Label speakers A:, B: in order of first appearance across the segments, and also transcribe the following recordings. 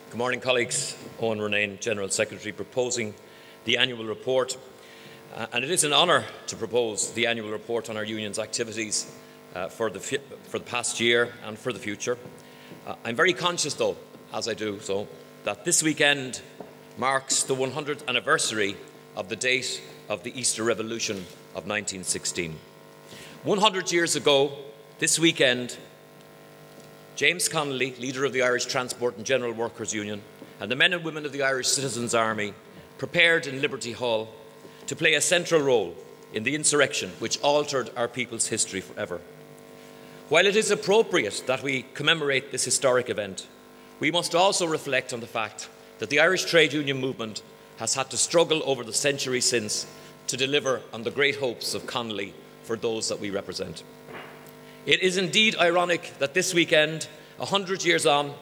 A: Good morning, colleagues. Eoin Ronayne, General Secretary, proposing the annual report. And it is an honour to propose the annual report on our union's activities for the past year and for the future. I'm very conscious, though, as I do so, that this weekend marks the 100th anniversary of the date of the Easter Revolution of 1916. 100 years ago, this weekend, James Connolly, leader of the Irish Transport and General Workers Union, and the men and women of the Irish Citizens' Army prepared in Liberty Hall to play a central role in the insurrection which altered our people's history forever. While it is appropriate that we commemorate this historic event, we must also reflect on the fact that the Irish trade union movement has had to struggle over the century since to deliver on the great hopes of Connolly for those that we represent. It is indeed ironic that this weekend, 100 years on,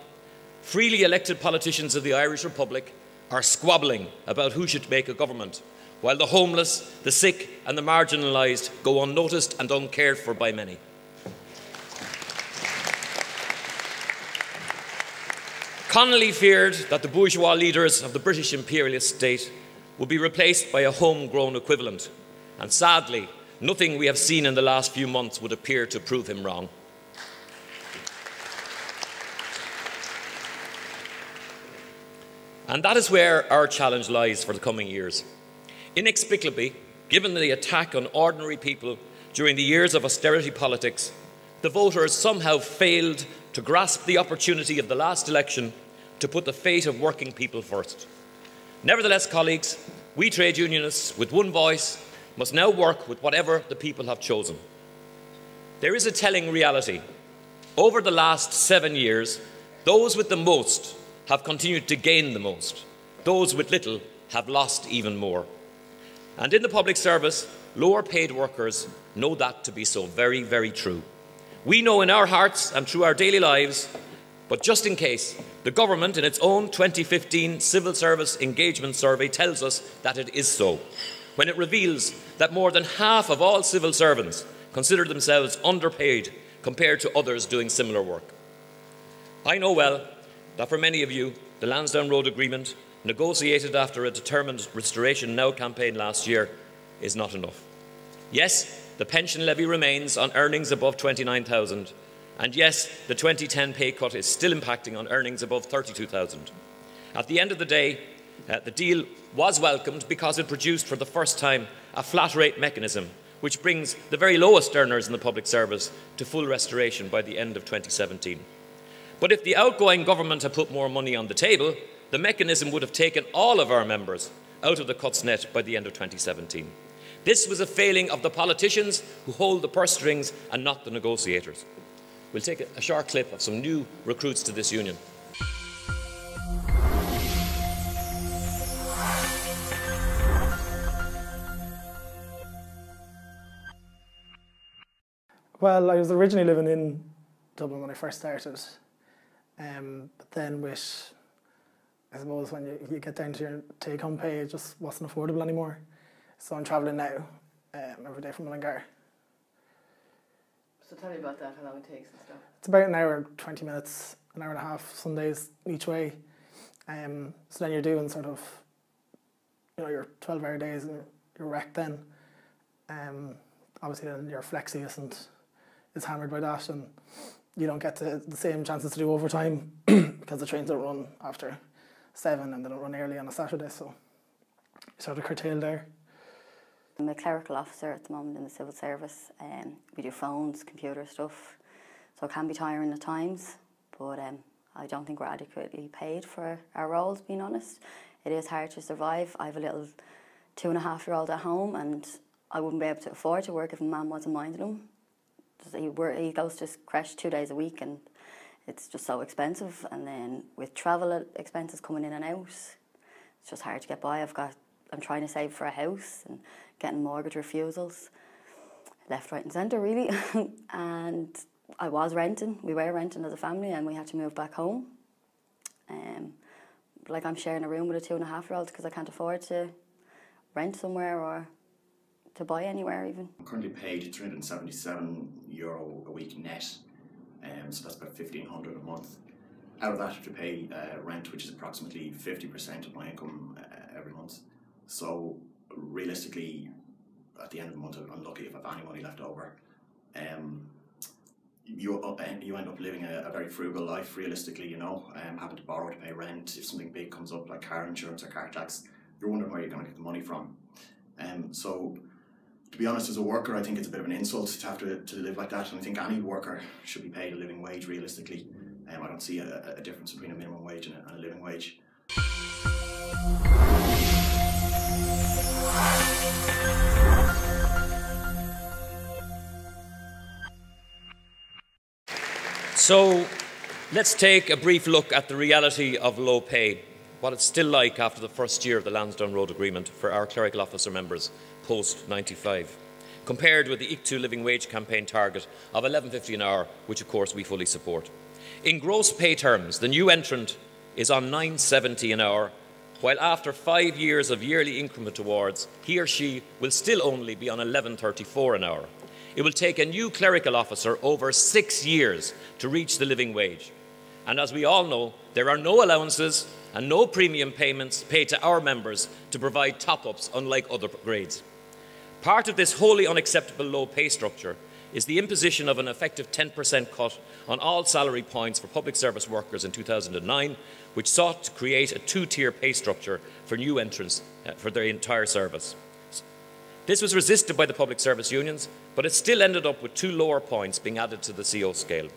A: freely elected politicians of the Irish Republic are squabbling about who should make a government, while the homeless, the sick and the marginalised go unnoticed and uncared for by many. Connolly feared that the bourgeois leaders of the British imperialist state would be replaced by a homegrown equivalent, and sadly, nothing we have seen in the last few months would appear to prove him wrong. And that is where our challenge lies for the coming years. Inexplicably, given the attack on ordinary people during the years of austerity politics, the voters somehow failed to grasp the opportunity of the last election to put the fate of working people first. Nevertheless, colleagues, we trade unionists with one voice must now work with whatever the people have chosen. There is a telling reality. Over the last 7 years, those with the most have continued to gain the most. Those with little have lost even more. And in the public service, lower paid workers know that to be so very, very true. We know in our hearts and through our daily lives, but just in case, the government in its own 2015 Civil Service Engagement Survey tells us that it is so, when it reveals that more than half of all civil servants consider themselves underpaid compared to others doing similar work. I know well that for many of you, the Lansdowne Road Agreement, negotiated after a determined Restoration Now campaign last year, is not enough. Yes, the pension levy remains on earnings above 29,000, and yes, the 2010 pay cut is still impacting on earnings above 32,000. At the end of the day, the deal was welcomed because it produced for the first time a flat rate mechanism which brings the very lowest earners in the public service to full restoration by the end of 2017. But if the outgoing government had put more money on the table, the mechanism would have taken all of our members out of the cuts net by the end of 2017. This was a failing of the politicians who hold the purse strings and not the negotiators. We'll take a short clip of some new recruits to this union.
B: Well, I was originally living in Dublin when I first started, but then I suppose when you get down to your take-home pay, it just wasn't affordable anymore. So I'm travelling now every day from Mullingar.
C: So tell me about that, how long it takes and stuff.
B: It's about an hour, 20 minutes, an hour and a half some days each way. So then you're doing sort of, your 12-hour days and you're wrecked then. Obviously then your flexi is hammered by that, and you don't get the same chances to do overtime because the trains don't run after 7 and they don't run early on a Saturday, so you sort of curtail there.
D: I'm a clerical officer at the moment in the civil service. We do phones, computer stuff, so it can be tiring at times, but I don't think we're adequately paid for our roles, being honest. It is hard to survive. I have a little 2.5-year-old at home, and I wouldn't be able to afford to work if a man wasn't minding him. He goes to creche 2 days a week, and it's just so expensive. And then with travel expenses coming in and out, it's just hard to get by. I'm trying to save for a house and getting mortgage refusals, left, right and centre really. And we were renting as a family, and we had to move back home. Like I'm sharing a room with a 2.5-year-old because I can't afford to rent somewhere or to buy anywhere even.
E: I'm currently paid €377 a week net, so that's about 1,500 a month. out of that I have to pay rent, which is approximately 50% of my income every month. So realistically, at the end of the month, I'm lucky if I have any money left over. You end up living a very frugal life, realistically, you know, having to borrow to pay rent. If something big comes up like car insurance or car tax, you're wondering where you're going to get the money from. So to be honest, as a worker, I think it's a bit of an insult to have to live like that, and I think any worker should be paid a living wage, realistically. I don't see a difference between a minimum wage and a living wage.
A: So let's take a brief look at the reality of low pay, what it's still like after the first year of the Lansdowne Road Agreement for our clerical officer members post-95, compared with the ICTU living wage campaign target of £11.50 an hour, which of course we fully support. In gross pay terms, the new entrant is on £9.70 an hour, while after 5 years of yearly increment awards, he or she will still only be on £11.34 an hour. It will take a new clerical officer over 6 years to reach the living wage. And as we all know, there are no allowances and no premium payments paid to our members to provide top-ups, unlike other grades. Part of this wholly unacceptable low pay structure is the imposition of an effective 10% cut on all salary points for public service workers in 2009, which sought to create a two-tier pay structure for new entrants for their entire service. This was resisted by the public service unions, but it still ended up with 2 lower points being added to the CO scale.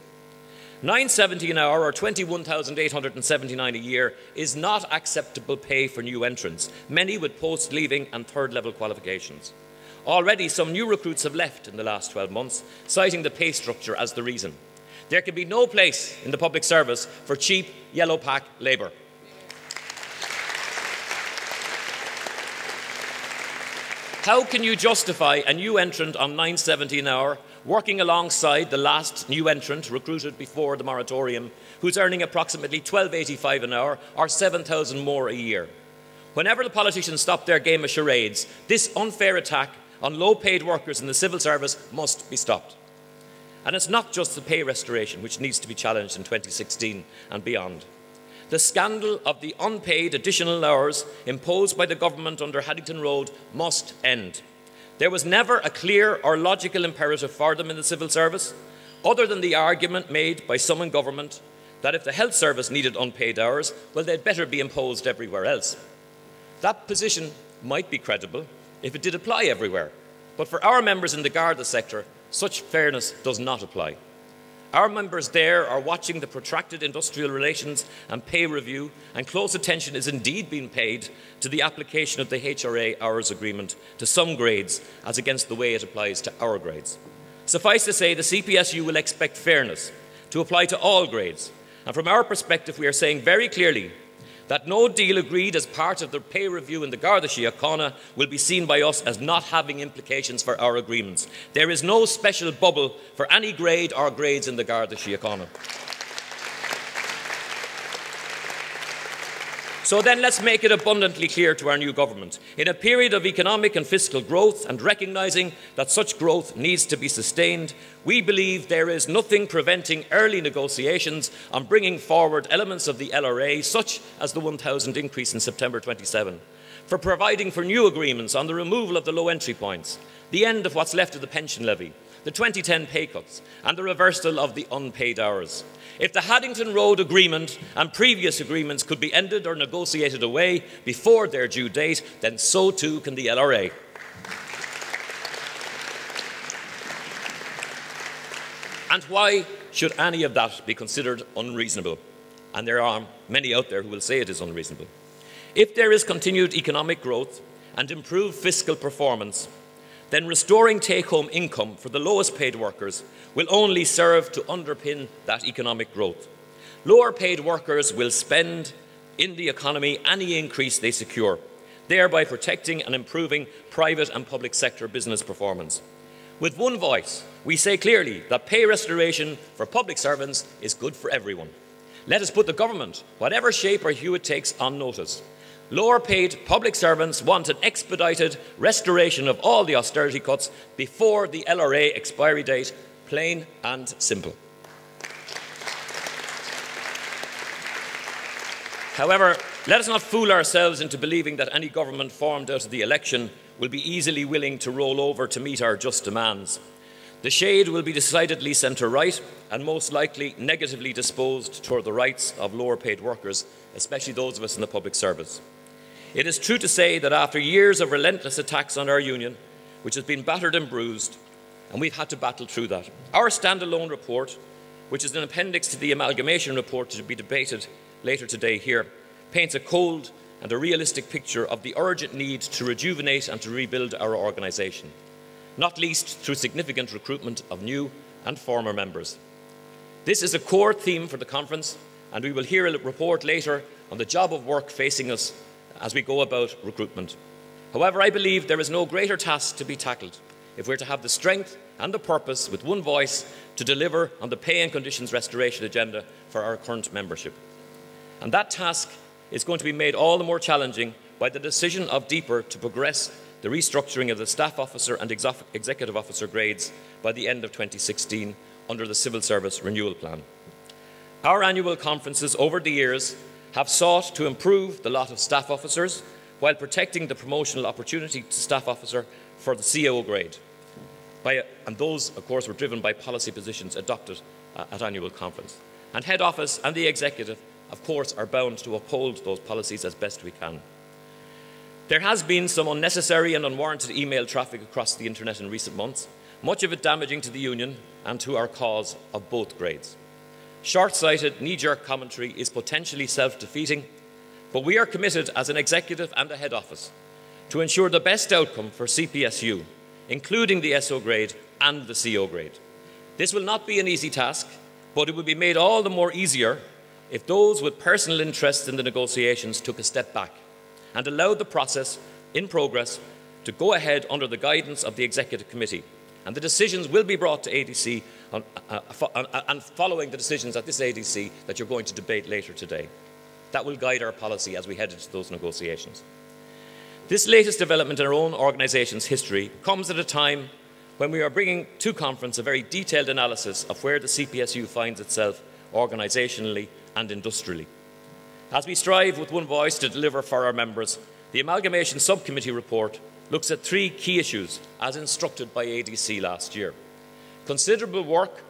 A: £9.70 an hour, or £21,879 a year, is not acceptable pay for new entrants, many with post-leaving and third-level qualifications. Already, some new recruits have left in the last 12 months, citing the pay structure as the reason. There can be no place in the public service for cheap, yellow-pack labour. How can you justify a new entrant on £9.70 an hour working alongside the last new entrant recruited before the moratorium, who's earning approximately £12.85 an hour, or £7,000 more a year? Whenever the politicians stop their game of charades, this unfair attack on low-paid workers in the civil service must be stopped. And it's not just the pay restoration which needs to be challenged in 2016 and beyond. The scandal of the unpaid additional hours imposed by the government under Haddington Road must end. There was never a clear or logical imperative for them in the civil service, other than the argument made by some in government that if the health service needed unpaid hours, well, they'd better be imposed everywhere else. That position might be credible if it did apply everywhere, but for our members in the Garda sector, such fairness does not apply. Our members there are watching the protracted industrial relations and pay review, and close attention is indeed being paid to the application of the HRA hours agreement to some grades as against the way it applies to our grades. Suffice to say, the CPSU will expect fairness to apply to all grades, and from our perspective we are saying very clearly that no deal agreed as part of the pay review in the Garda Síochána will be seen by us as not having implications for our agreements. There is no special bubble for any grade or grades in the Garda Síochána. So then let's make it abundantly clear to our new government. In a period of economic and fiscal growth, and recognising that such growth needs to be sustained, we believe there is nothing preventing early negotiations on bringing forward elements of the LRA, such as the 1,000 increase in September 27, for providing for new agreements on the removal of the low entry points, the end of what's left of the pension levy, the 2010 pay cuts, and the reversal of the unpaid hours. If the Haddington Road Agreement and previous agreements could be ended or negotiated away before their due date, then so too can the LRA. And why should any of that be considered unreasonable? And there are many out there who will say it is unreasonable. If there is continued economic growth and improved fiscal performance, then restoring take-home income for the lowest paid workers will only serve to underpin that economic growth. Lower paid workers will spend in the economy any increase they secure, thereby protecting and improving private and public sector business performance. With one voice, we say clearly that pay restoration for public servants is good for everyone. Let us put the government, whatever shape or hue it takes, on notice. Lower paid public servants want an expedited restoration of all the austerity cuts before the LRA expiry date, plain and simple. However, let us not fool ourselves into believing that any government formed out of the election will be easily willing to roll over to meet our just demands. The shade will be decidedly centre-right and most likely negatively disposed toward the rights of lower-paid workers, especially those of us in the public service. It is true to say that after years of relentless attacks on our union, which has been battered and bruised, and we've had to battle through that, our standalone report, which is an appendix to the amalgamation report to be debated later today here, paints a cold and a realistic picture of the urgent need to rejuvenate and to rebuild our organisation, not least through significant recruitment of new and former members. This is a core theme for the conference, and we will hear a report later on the job of work facing us as we go about recruitment. However, I believe there is no greater task to be tackled if we're to have the strength and the purpose with one voice to deliver on the pay and conditions restoration agenda for our current membership. And that task is going to be made all the more challenging by the decision of DEPR to progress the restructuring of the staff officer and executive officer grades by the end of 2016 under the Civil Service Renewal Plan. Our annual conferences over the years have sought to improve the lot of staff officers while protecting the promotional opportunity to staff officer for the CO grade. And those, of course, were driven by policy positions adopted at annual conference. And head office and the executive, of course, are bound to uphold those policies as best we can. There has been some unnecessary and unwarranted email traffic across the internet in recent months, much of it damaging to the union and to our cause of both grades. Short-sighted, knee-jerk commentary is potentially self-defeating, but we are committed as an executive and a head office to ensure the best outcome for CPSU, including the SO grade and the CO grade. This will not be an easy task, but it will be made all the more easier if those with personal interests in the negotiations took a step back and allowed the process in progress to go ahead under the guidance of the Executive Committee. And the decisions will be brought to ADC and following the decisions at this ADC that you're going to debate later today. That will guide our policy as we head into those negotiations. This latest development in our own organisation's history comes at a time when we are bringing to conference a very detailed analysis of where the CPSU finds itself organisationally and industrially. As we strive with one voice to deliver for our members, the Amalgamation Subcommittee report looks at three key issues as instructed by ADC last year. Considerable work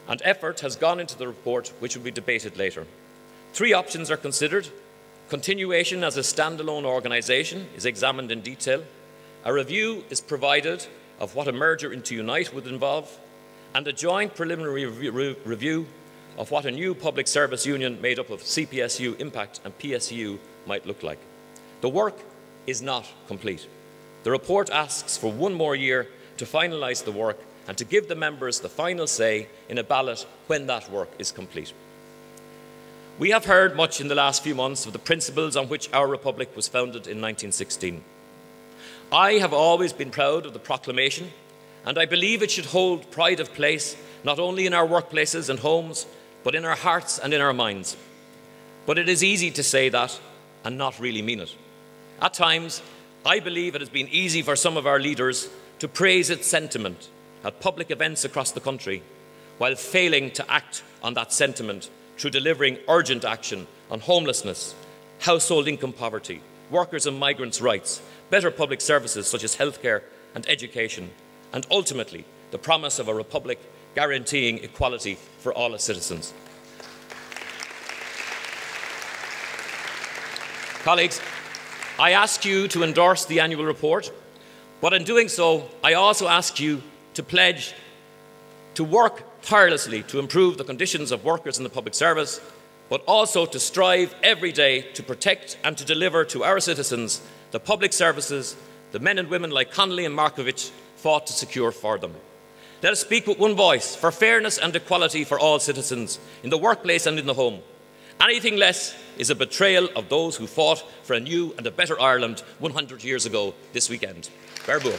A: and effort has gone into the report, which will be debated later. Three options are considered. Continuation as a standalone organisation is examined in detail. A review is provided of what a merger into Unite would involve, and a joint preliminary review of what a new public service union made up of CPSU, Impact and PSU might look like. The work is not complete. The report asks for one more year to finalise the work and to give the members the final say in a ballot when that work is complete. We have heard much in the last few months of the principles on which our republic was founded in 1916. I have always been proud of the proclamation, and I believe it should hold pride of place not only in our workplaces and homes, but in our hearts and in our minds. But it is easy to say that and not really mean it. At times, I believe it has been easy for some of our leaders to praise its sentiment at public events across the country, while failing to act on that sentiment through delivering urgent action on homelessness, household income poverty, workers' and migrants' rights, better public services such as healthcare and education, and ultimately the promise of a republic guaranteeing equality for all its citizens. Colleagues, I ask you to endorse the annual report, but in doing so, I also ask you to pledge to work tirelessly to improve the conditions of workers in the public service, but also to strive every day to protect and to deliver to our citizens the public services the men and women like Connolly and Markovich fought to secure for them. Let us speak with one voice for fairness and equality for all citizens in the workplace and in the home. Anything less is a betrayal of those who fought for a new and a better Ireland 100 years ago this weekend. Bear bua.